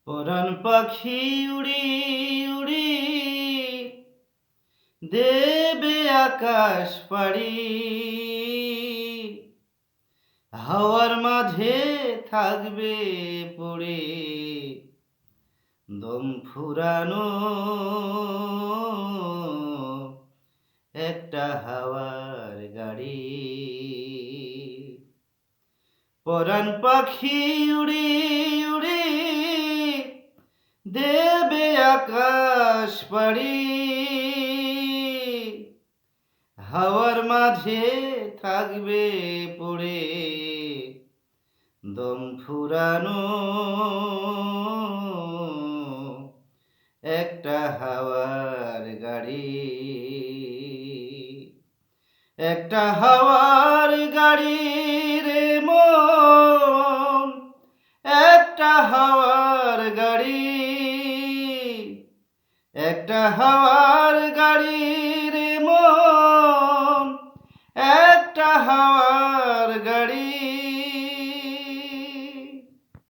পরাণ পাখি উড়ি উড়ি দেবে আকাশ পাড়ি, হাওয়ার মাঝে থাকবে পড়ে দম ফুরানো একটা হাওয়ার গাড়ি। পরাণ পাখি উড়ি উড়ি দেবে আকাশ পাড়ি, হাওয়ার মাঝে থাকবে পড়ে দম ফুরানো একটা হাওয়ার গাড়ি। একটা হাওয়ার গাড়ি রে মন, একটা হাওয়ার গাড়ি, একটা হাওয়ার গাড়ি রে মন, একটা হাওয়ার